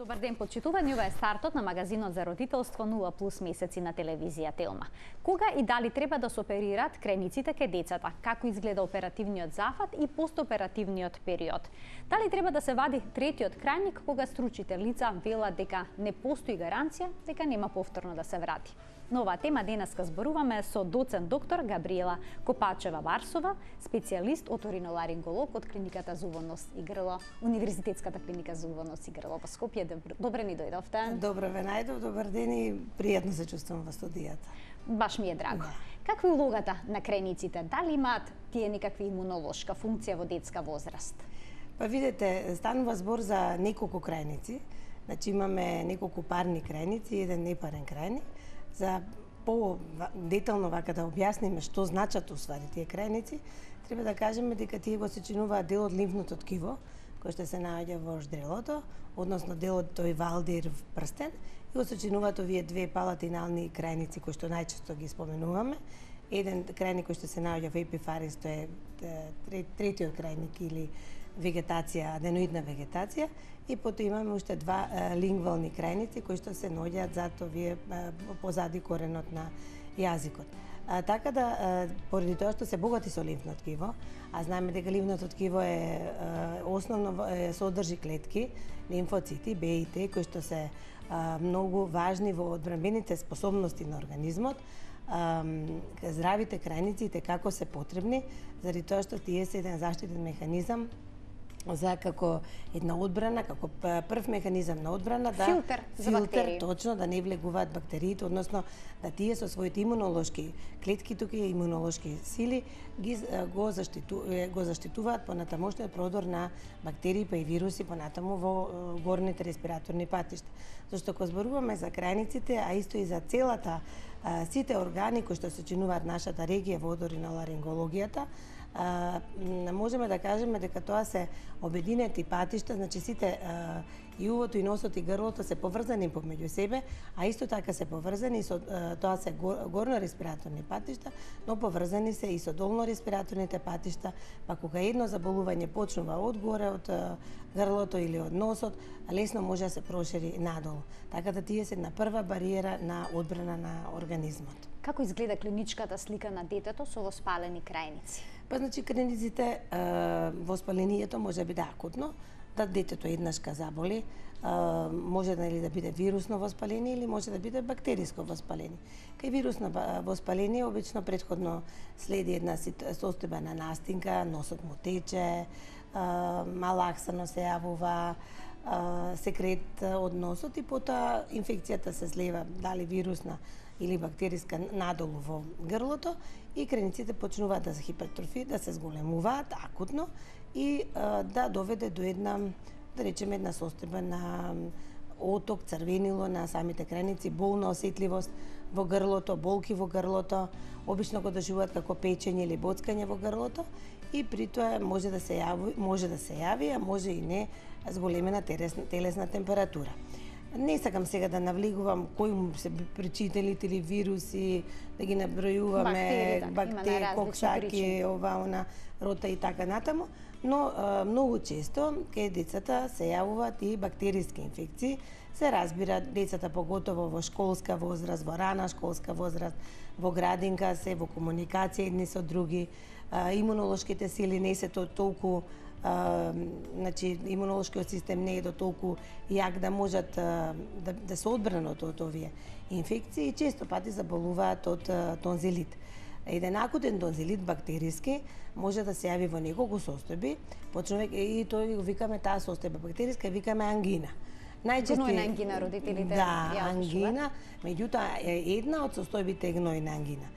Добар ден, почитувани, ова е стартот на магазинот за родителство 0+ месеци на телевизија Телма. Кога и дали треба да се оперираат крениците кај децата? Како изгледа оперативниот зафат и постоперативниот период? Дали треба да се вади третиот крајник кога стручите лица велат дека не постои гаранција дека нема повторно да се врати? На оваа тема денеска зборуваме со доцент доктор Габриела Копачева-Варсова, специјалист оториноларинголог од клиниката Зубов, нос и грло, Универзитетската клиника Зубов, нос и грло во Скопје. Добре ни дојдовте. Добро ве најдов, добар ден и пријатно се чувствувам во студијата. Баш ми е драго. Каква е улогата на крениците? Дали имаат тие некакви имунолошка функција во детска возраст? Па видете, станува збор за неколку крајници. Значи имаме неколку парни крајници и еден непарен крајник. За по-детално вака да објасниме што значат усвари тие крајници, треба да кажеме дека тие го сочинуваат дел од лимфното ткиво, кој што се наоѓа во ждрелото, односно дел од тој валдир прстен, и го сочинуваат овие две палатинални крајници кои што најчесто ги споменуваме. Еден крајник кој што се наоѓа во епифарис, тоа е третиот крајник или вегетација, аденоидна вегетација, и потоа имаме уште два лингвални крајници кои што се наоѓаат зад овие позади коренот на јазикот. Така да, поради тоа што се богати со лимфно ткиво, а знаеме дека лимфното ткиво основно содржи клетки, лимфоцити, Б и Т, кои што се многу важни во одбранбените способности на организмот. Здравите крајници како се потребни, заради тоа што тие се еден заштитен механизам за како една одбрана, како прв механизам на одбрана, да филтер за бактерии. Точно, да не влегуваат бактериите, односно да тие со своите имунолошки клетки, тука и имунолошки сили го заштитуваат понатамошниот продор на бактерии па и вируси понатаму во горните респираторни патишта. Зашто кога зборуваме за крајниците, а исто и за целата сите органи кои што сочинуваат нашата регија во оториноларингологијата, можеме да кажеме дека тоа се обединети патишта, значи сите и увото, и носот, и грлото се поврзани помеѓу себе, а исто така се поврзани со тоа се горно респираторни патишта, но поврзани се и со долно респираторните патишта, па кога едно заболување почнува од горе, од грлото или од носот, лесно може да се прошири надолу. Така да тие се на прва бариера на одбрана на организмот. Како изгледа клиничката слика на детето со воспалени крајници? Па значи крајниците, воспалението може да биде акутно, да детето еднаш ка заболи, може да биде вирусно воспаление или може да биде бактериско воспаление. Кај вирусно воспаление обично претходно следи една состојбена настинка, носот му тече, малаксано се јавува, секрет од носот и потоа инфекцијата се слева, дали вирусна или бактериска, надолу во грлото и крајниците почнуваат да се хипертрофираат, да се зголемуваат акутно и да доведе до една, да речеме, една состојба на оток, црвенило на самите крајници, болна осетливост во грлото, болки во грлото, обично го доживуваат како печење или боцкање во грлото и при тоа може да се јави, а може и не, зголемена телесна температура. Не сакам сега да навлегувам кои се причинителите или вируси, да ги набројуваме, бактери, коксаки, ова, она, рота и така натаму, но многу често кај децата се јавуваат и бактериски инфекции. Се разбира, децата поготово во школска возраст, во рана школска возраст, во градинка се, во комуникација едни со други, имунолошките сили не се толку, значи имунолошкиот систем не е до толку јак да можат да се одбранат од овие инфекции и често пати заболуваат од тонзилит. Еден акутен тонзилит бактериски може да се јави во неколку состојби, и тој го викаме таа состојба бактериска, викаме ангина. Гнојна ангина родителите ја ангина, меѓутоа една од состојбите е гнојна ангина.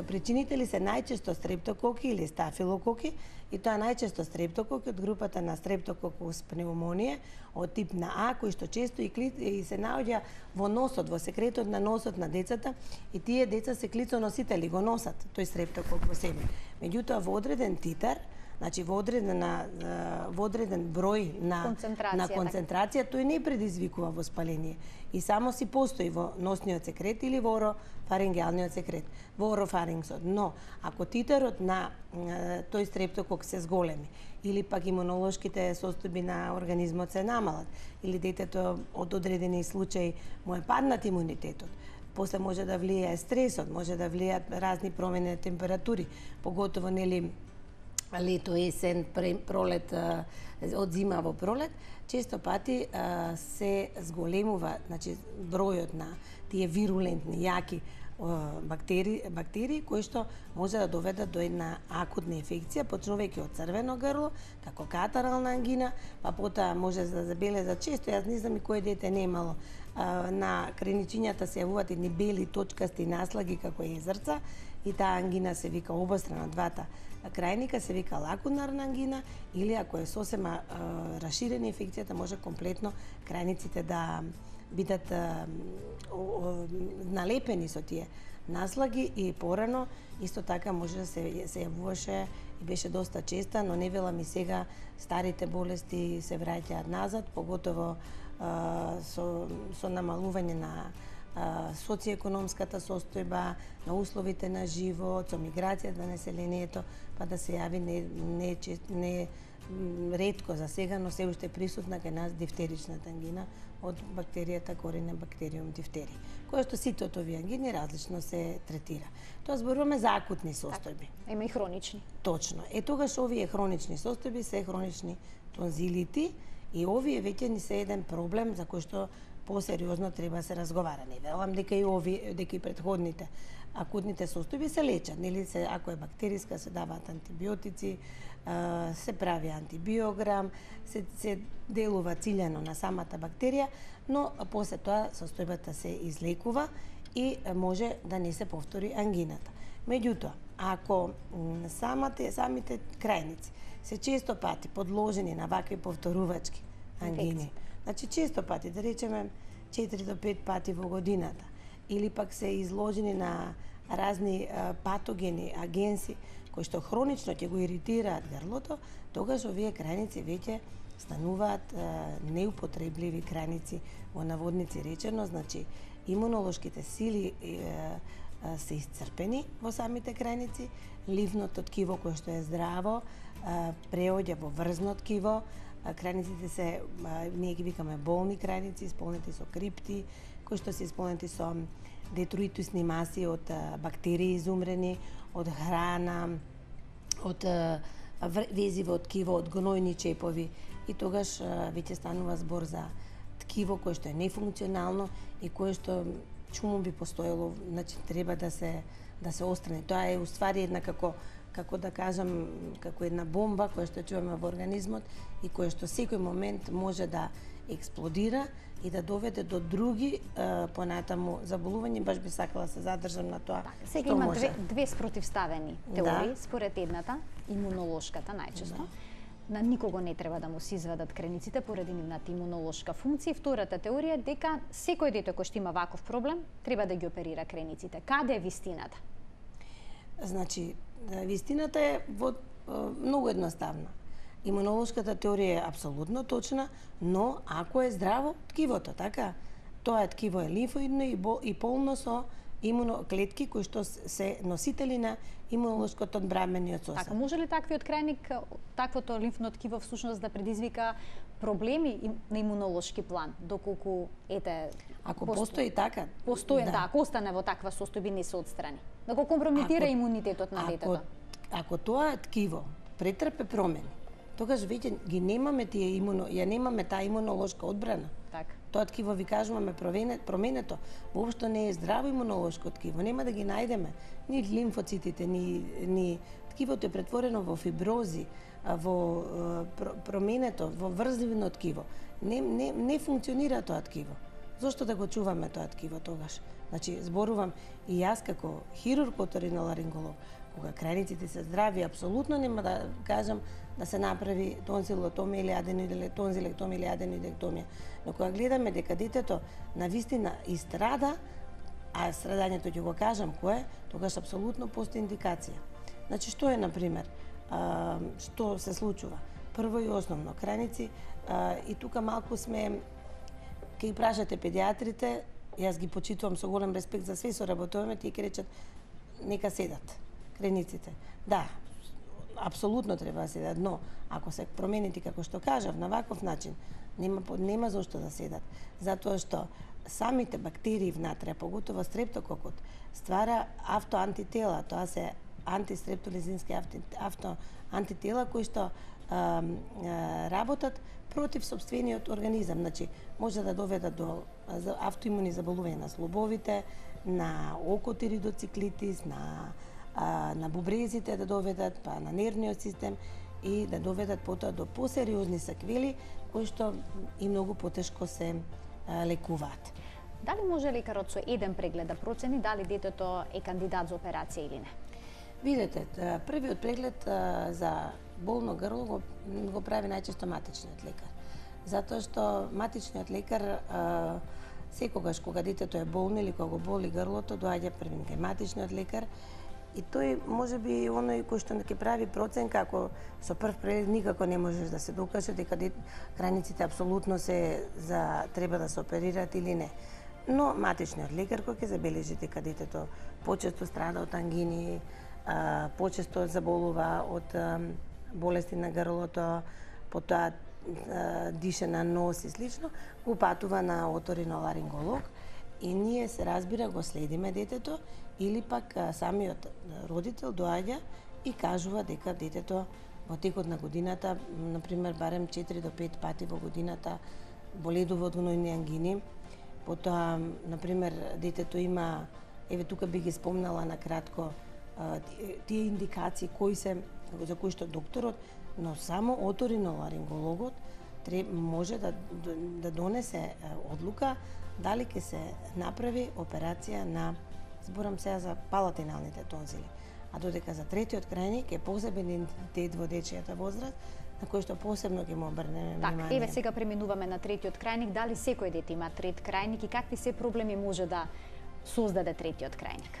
Причинители се најчесто стрептококи или стафилококи, и тоа најчесто стрептококи од групата на стрептококус пневмонија од тип на А, кој што често и се наоѓа во носот, во секретот на носот на децата, и тие деца се клицоносители, го носат тој стрептокок во себе. Меѓутоа во одреден титар, Значи во одреден број на концентрација тој не предизвикува воспаление и само си постои во носниот секрет или во орофарингеалниот секрет, во орофарингсот. Но ако титарот на тој стрептокок се зголеми или пак имунолошките состојби на организмот се намалат или детето од одредени случаи му е паднат имунитетот, после може да влијае стресот, може да влијаат разни промени на температури, поготово нели лето, есен, пролет, од зима во пролет, често пати се зголемува, значи бројот на тие вирулентни, јаки бактерии кои што може да доведат до една акутна инфекција, почнувајќи од црвено грло, како катарална ангина, па потоа може да забележат често, јас не знам и кој дете не имало, на креничињата се јавуваат едни бели точкасти наслаги како езерца и таа ангина се вика обострана двата крајника, се вика лакунарна ангина, или ако е сосема расширена инфекцијата, може комплетно крајниците да бидат налепени со тие наслаги и порано исто така може да се јавуваше и беше доста честа, но не велам и сега старите болести се враќаат назад, поготово со намалување на социјекономската состојба, на условите на живот, со миграција на населението, па да се јави не ретко за сега, но се уште присутна кај нас дифтеричната ангина од бактеријата Corynebacterium бактериум дифтери, која што сите од овие ангини различно се третира. Тоа зборуваме за акутни состојби. Има и хронични. Точно. Тогаш овие хронични состојби се хронични тонзилити и овие веќе ни се еден проблем за кој што посериозно треба да се разговара. Не велам дека и претходните акутните состојби се лечат, нели се ако е бактериска се даваат антибиотици, се прави антибиограм, се делува циљано на самата бактерија, но после тоа состојбата се излекува и може да не се повтори ангината. Меѓутоа, ако самите крајници се често пати подложени на вакви повторувачки ангини, значи често пати, да речеме 4 до 5 пати во годината, или пак се изложени на разни патогени, агенси, кои што хронично ќе го иритираат грлото, тогаш овие крајници веќе стануваат неупотребливи крајници, во наводници речено, значи имунолошките сили се исцрпени во самите крајници, ливното ткиво кое што е здраво преоѓа во врзно ткиво, крајниците се, ние ги викаме болни крајници, исполнети со крипти, кои што се исполнети со детруитусни маси од бактерии изумрени, од храна, од везиво ткиво, од гнојни чепови и тогаш веќе станува збор за ткиво кое што е нефункционално и кое што чуму би постоело, значи треба да се острани. Тоа е уствари една како да кажам, како една бомба која што чуваме во организмот и која што секој момент може да експлодира и да доведе до други понатаму заболувања, баш би сакала се задржам на тоа. Сега има две спротивставени теории, според едната, имунолошката најчесто. На никого не треба да му се извадат крениците поради нивната имунолошка функција. Втората теорија е дека секој дете кој што има ваков проблем треба да ги оперира крениците. Каде е вистината? Значи, вистината е многу едноставна. Имунолошката теорија е апсолутно точна, но ако е здраво ткивото, така, тоа ткиво е лимфоидно и полно со имуноклетки кои што се носители на имунолошкото одбранбениот состав. Така, може ли таквиот крајник, таквото лимфно ткиво всушност да предизвика проблеми на имунолошки план, доколку ако постои така, ако остане во таква состојба не се отстрани, да го компрометира имунитетот на детето. Ако тоа ткиво претрпе промени, тогаш веќе ги немаме ја немаме таа имунолошка одбрана. Така. Тоа ткиво ви кажуваме променето, воопшто не е здраво имунолошко ткиво, нема да ги најдеме ни лимфоцитите, ни ткивото е претворено во фибрози, во променето, во врзливно ткиво. Не функционира тоа ткиво. Зошто да го чуваме тоа ткиво тогаш? Значи, зборувам и јас како хирург оториноларинголог, кога крајниците се здрави, апсолутно нема да кажам да се направи тонзилотомија или тонзилектомија или аденоидектомија. Но кога гледаме дека детето навистина истрада, а страдањето ќе го кажам кое, тогаш апсолутно постои индикација. Значи, што е, например, што се случува? Прво и основно, крајници, и тука малку сме, ке ги прашате педиатрите, јас ги почитувам со голем респект за све соработуваме, тие ќе речат нека седат крајниците. Да, апсолутно треба да седат, но ако се промените како што кажав на ваков начин, нема зошто да седат, затоа што самите бактерии внатре, поготово стрептококот, ствара автоантитела, тоа се антистрептолизински антитела кои што работат против собствениот организам. Значи, може да доведат до автоимуни заболувања на слобовите, на окотиридоциклитис, на бубрезите да доведат, па на нервниот систем и да доведат потоа до посериозни секвели кои што и многу потешко се лекуваат. Дали може лекарот со еден преглед да процени дали детето е кандидат за операција или не? Видете, првиот преглед за болно грло го прави најчесто матичниот лекар. Затоа што матичниот лекар секогаш кога детето е болно или кога го боли грлото, доаѓа првин кај матичниот лекар и тој можеби оној кој што ќе прави проценка, ако со прв преглед никако не можеш да се докаже дека крајниците апсолутно се треба да се оперираат или не. Но матичниот лекар кој ќе забележи дека детето почесто страда од ангини, почесто заболува од болести на грлото, потоа дише на нос и слично, го патува на оториноларинголог и ние се разбира го следиме детето или пак самиот родител доаѓа и кажува дека детето во текот на годината, например барем 4 до 5 пати во годината боледува од гнојни ангини. Потоа, например, детето има, еве тука би ги спомнала на кратко, тие индикации за кои што докторот, но само оториноларингологот може да донесе одлука дали ќе се направи операција на, зборам сега за палатиналните тонзили, а додека за третиот крајник е посебен идентитет во дечијата возраст, на кој што посебно ќе му обрнеме внимание. Еве сега преминуваме на третиот крајник. Дали секој дете има трет крајник и какви се проблеми може да создаде третиот крајник?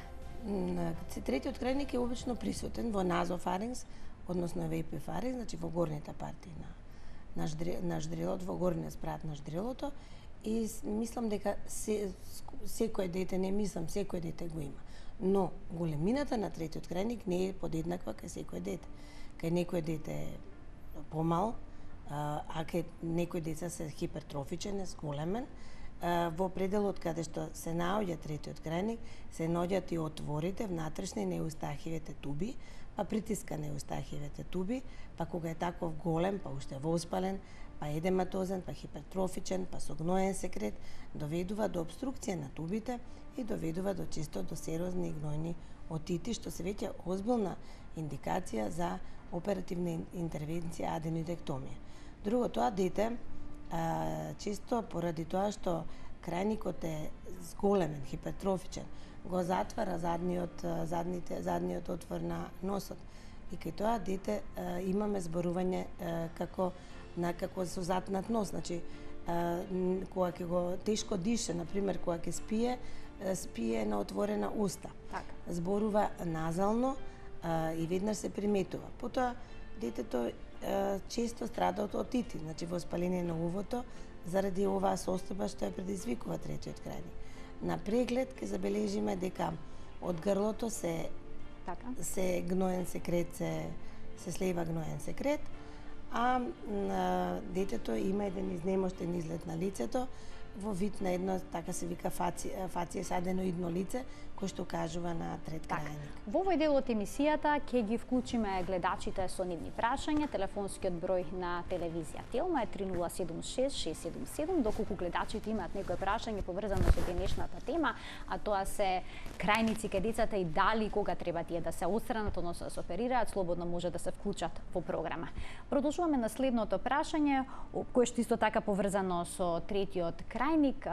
Третиот крајник е обично присутен во назофарингс, односно во епифарингс, значи во горните партии на ждрелот, во горниот спрат на ждрелото, и мислам дека секој дете, не мислам, секој дете го има. Но големината на третиот крајник не е подеднаква кај секој дете. Кај некој дете е помал, а кај некои деца се хипертрофичен, зголемен. Во пределот каде што се наоѓа третиот крајник, се наоѓаат и отворите, внатрешни неустахивите туби, па притиска неустахивите туби, па кога е таков голем, па уште воспален, па едематозен, па хипертрофичен, па со гноен секрет, доведува до обструкција на тубите и доведува до често до серозни и гнојни отити, што се веќе озбилна индикација за оперативна интервенција аденидектомија. Друго, тоа дете често поради тоа што крајникот е зголемен, хипертрофичен, го затвара задниот отвор на носот. И кај тоа дете имаме зборување како со затнат нос, значи кога ќе го тешко дише, например кога ќе спие на отворена уста. Така. Зборува назално и веднаш се приметува. Потоа детето често страда од отити, значи воспаление на увото, заради оваа состојба што ја предизвикува третиот крајник. На преглед ќе забележиме дека од грлото се гноен секрет, се слева гноен секрет, а детето има еден изнемоштен изглед на лицето во вид на едно, така се вика, фација саденоидно лице, кој што кажува на трет крајник. Во овој дел од емисијата ќе ги вклучиме гледачите со нивни прашања. Телефонскиот број на телевизија Телма е 3076-677, доколку гледачите имаат некој прашање поврзано со денешната тема, а тоа се крајници кај децата и дали кога треба тие да се отстранат, односно да се оперираат, слободно може да се вклучат во програма. Продолжуваме на следното прашање, кое што исто така поврзано со третиот крајник.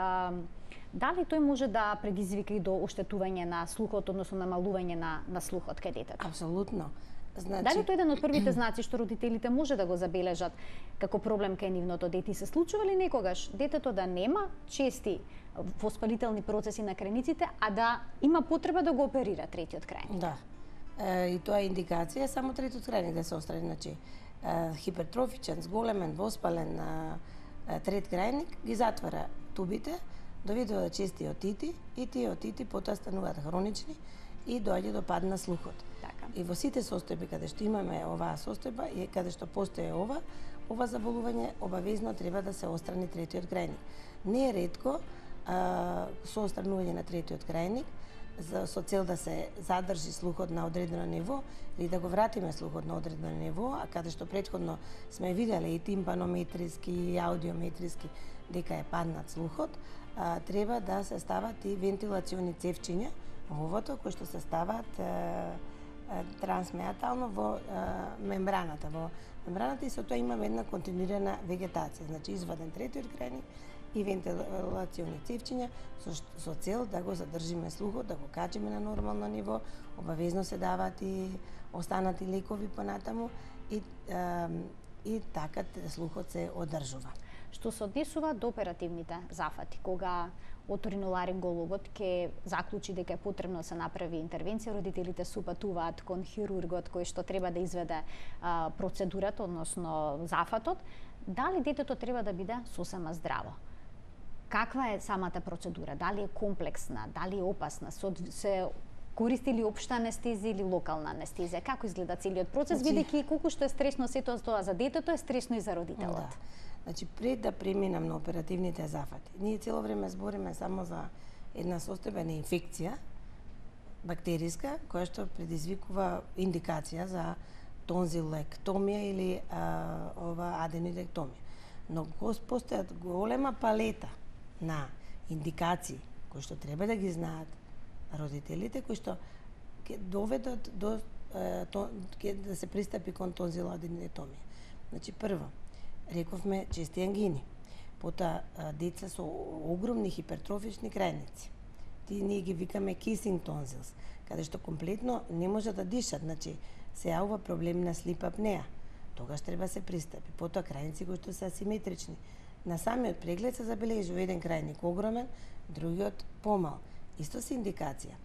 Дали тој може да предизвика и до оштетување на слухот, односно намалување на слухот кај детето? Апсолутно. Значи... Дали тој еден од првите знаци што родителите може да го забележат како проблем кај нивното дете? Се случува ли некогаш детето да нема чести воспалителни процеси на крајниците, а да има потреба да го оперира третиот крајник? Да. и тоа е индикација само третиот крајник да се острани, значи хипертрофичен, зголемен, воспален трет крајник ги затвара тубите, доведува до чести отити и тие отити потоа стануваат хронични и доаѓа до пад на слухот. Така. И во сите состојби каде што имаме оваа состојба и каде што постои ова заболување обавезно треба да се острани третиот крајник. Не е ретко со остранување на третиот крајник со цел да се задржи слухот на одредено ниво или да го вратиме слухот на одредено ниво, а каде што претходно сме виделе и тимпанометриски и аудиометриски дека е паднат слухот, треба да се стават и вентилациони цевчиња во овото кои што се стават трансмеатално во мембраната. Во мембраната и со тоа имаме една континуирана вегетација, значи изваден третиот крајник и вентилациони цевчиња со цел да го задржиме слухот, да го качиме на нормално ниво, обавезно се даваат и останати лекови понатаму и така слухот се одржува. Што се однесува до оперативните зафати, кога оториноларингологот ќе заклучи дека е потребно да се направи интервенција, родителите се упатуваат кон хирургот кој што треба да изведе процедурата, односно зафатот, дали детето треба да биде сосема здраво? Каква е самата процедура? Дали е комплексна? Дали е опасна? Се користи ли општа анестезија или локална анестезија? Како изгледа целиот процес, бидејќи колку што е стресно сето тоа за детето, е стресно и за родителот? Да. Значи, пред да преминам на оперативните зафати, ние цело време збориме само за една состојба на инфекција бактериска, која што предизвикува индикација за тонзилектомија или аденидектомија. Но постојат голема палета на индикации кои што треба да ги знаат родителите, кои што ќе доведат до да се пристапи кон тонзилоаденидектомија. Значи, прво, рековме чести ангини, потоа деца со огромни хипертрофични крајници. Ние ги викаме kissing tonsils, каде што комплетно не може да дишат, значи се јавува проблем на слип апнеа. Тогаш треба се пристапи. Потоа крајници кои што се асиметрични. На самиот преглед се забележува еден крајник огромен, другиот помал. Исто се индикација.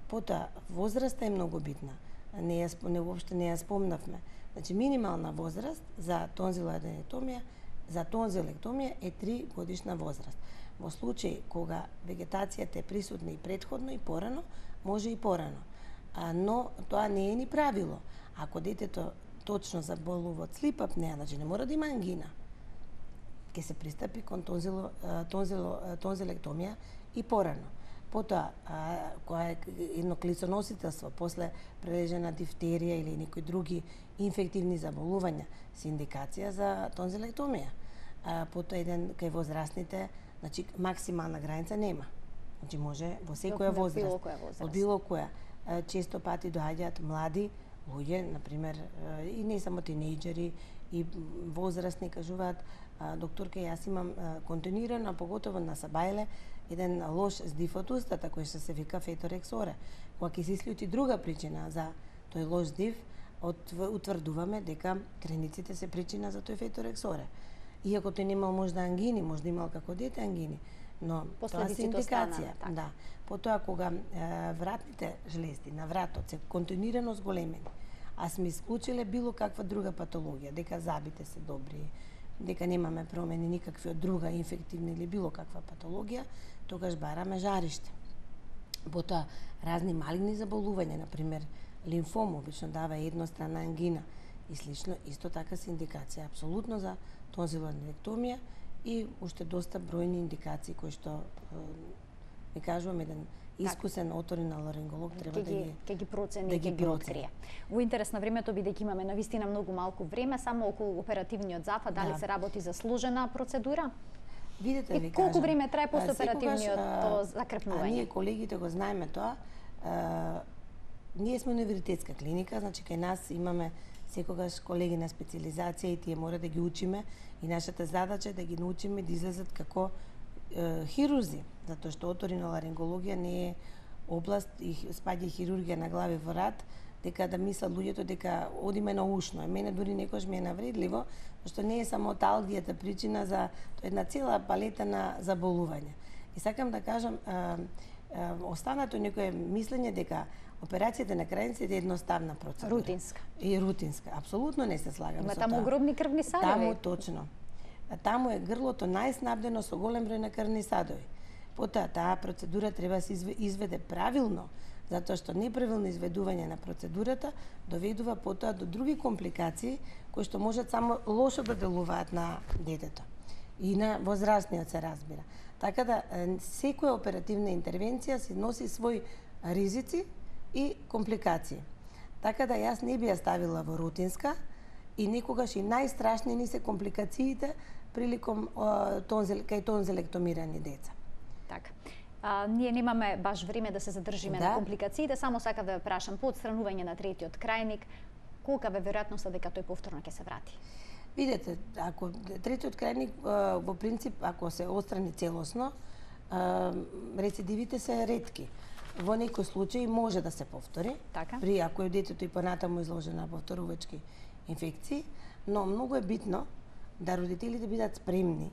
Потоа возраста е многу битна. Воопште не ја спомнавме. Значи минимална возраст за тонзилоаденектомија, за тонзилектомија е 3 годишна возраст. Во случај кога вегетацијата е присутна и претходно и порано, може и порано. Но тоа не е ни правило. Ако детето точно заболува од слип апнеа, значи не мора да има ангина, ќе се пристапи кон тонзилектомија и порано. Потоа, која е едно клицоносителство, после прележена дифтерија или некои други инфективни заболувања, се индикација за тонзилектомија. Потоа еден кај возрастните, значи максимална граница нема. Значи може во секоја возраст. Од било која. Често пати доаѓаат млади луѓе, например, и не само тинејџери, и возрастни кажуваат, докторка, јас имам континуирано, поготово на Сабајле, еден лош здив од устата, кој што се вика феторексора. Кога ќе се исклучи друга причина за тој лош здив, утврдуваме дека крениците се причина за тој феторексора. Иако тој немал можда ангини, можда имал како дете ангини, но тоа се индикација. Да. Потоа кога вратните жлезди на вратот се континуирано зголемени, а сме исклучиле било каква друга патологија, дека забите се добри, дека немаме промени никакви од друга инфективна или било каква патологија, тогаш бараме жариште. Потоа разни малигни заболувања, например лимфом, обично дава еднострана ангина и слично, исто така се индикација апсолутно за тонзилоаденектомија и уште доста бројни индикации кои што ми кажувам еден искусен оториноларинголог треба да ги процени и ќе ги открие. Во интерес на времето, бидејќи имаме навистина многу малку време, само околу оперативниот зафат, дали се работи за сложена процедура? Видете, ви кажам. Колку време трае постоперативниот закрепнување? Ние колегите го знаеме тоа. Ние сме универзитетска клиника, значи кај нас имаме секогаш колеги на специализација и тие мора да ги учиме и нашата задача е да ги научиме да излезат како хирурзи, затоа што оториноларингологија не е област и спаѓа хирургија на глави во рат, дека да мислат луѓето дека одиме на ушно. Мене дури некош ми е навредливо, што не е само талгијата причина за една цела палета на заболување. И сакам да кажам, останато некое мислење дека Операцијата на крајниците е едноставна процедура. Рутинска. И рутинска, апсолутно не се слагам Има со таму тоа. огромни крвни садови. Таму точно. Таму е грлото најснабдено со голем број на крвни садови. Потоа таа процедура треба да се изведе правилно, затоа што неправилно изведување на процедурата доведува потоа до други компликации кои што можат само лошо да делуваат на детето и на возрастниот, се разбира. Така да секоја оперативна интервенција си носи своји ризици и компликации. Така да јас не би ја ставила во рутинска и некогаш и најстрашни ни се компликациите приликом кај тонзилектомирани деца. Така. Ние немаме баш време да се задржиме на компликациите, само сакав да ве прашам по отстранување на третиот крајник, колка е веројатноста дека тој повторно ќе се врати? Видете, ако третиот крајник во принцип ако се отстрани целосно, рецидивите се ретки. Во некои случаи може да се повтори, така? При ако е детето и понатаму изложено на повторувачки инфекции, но многу е битно да родителите бидат спремни,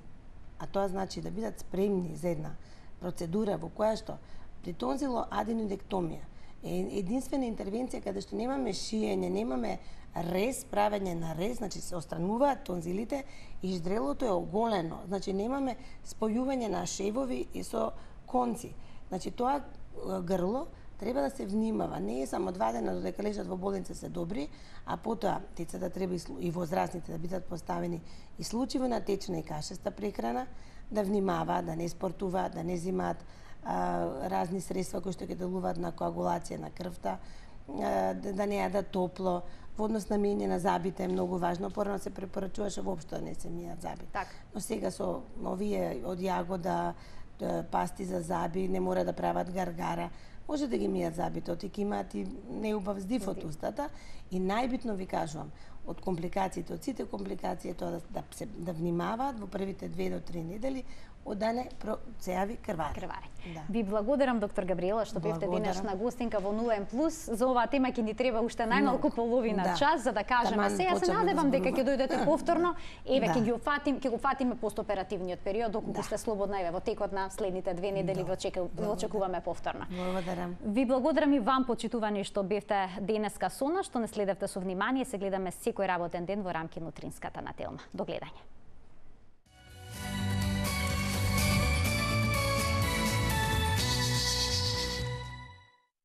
а тоа значи да бидат спремни за една процедура во која што при тонзилоаденодектомија е единствена интервенција каде што немаме шиење, немаме рез, правење на рез, значи се отстрануваат тонзилите и ждрелото е оголено, значи немаме спојување на шевови и со конци. Значи тоа грло треба да се внимава. Не е само 2 дена додека лежат во болница се добри, а потоа децата треба и возрастните да бидат поставени исклучиво на течна и кашеста прехрана, да внимаваат, да не спортуваат, да не земаат разни средства кои што ќе делуваат на коагулација на крвта, да не јадат топло. Во однос на миење на забите е многу важно. Порано се препорачуваше воопшто да не се мијат заби. Так. Но сега со овие од јагода, пасти за заби, не мора да прават гаргара, може да ги мијат забите, оти имаат и неубав здив од устата. И најбитно ви кажувам, од компликациите, од сите компликации тоа да внимаваат во првите 2 до 3 недели од да не се јави крварење. Да. Ви благодарам, доктор Габриела, што бевте денешна гостинка во 0N+. За оваа тема ќе ни треба уште најмалку половина час за да кажеме се. Јас се надевам дека ќе дојдете повторно. Еве ќе го фатиме постоперативниот период, доколку сте слободна, еве во текот на следните 2 недели ве очекуваме повторно. Благодарам. Ви благодарам и вам, почитувани, што бевте денеска со нас, што не следевте со внимание. Се гледаме секој работен ден во рамки на утринската на Телма. До гледање.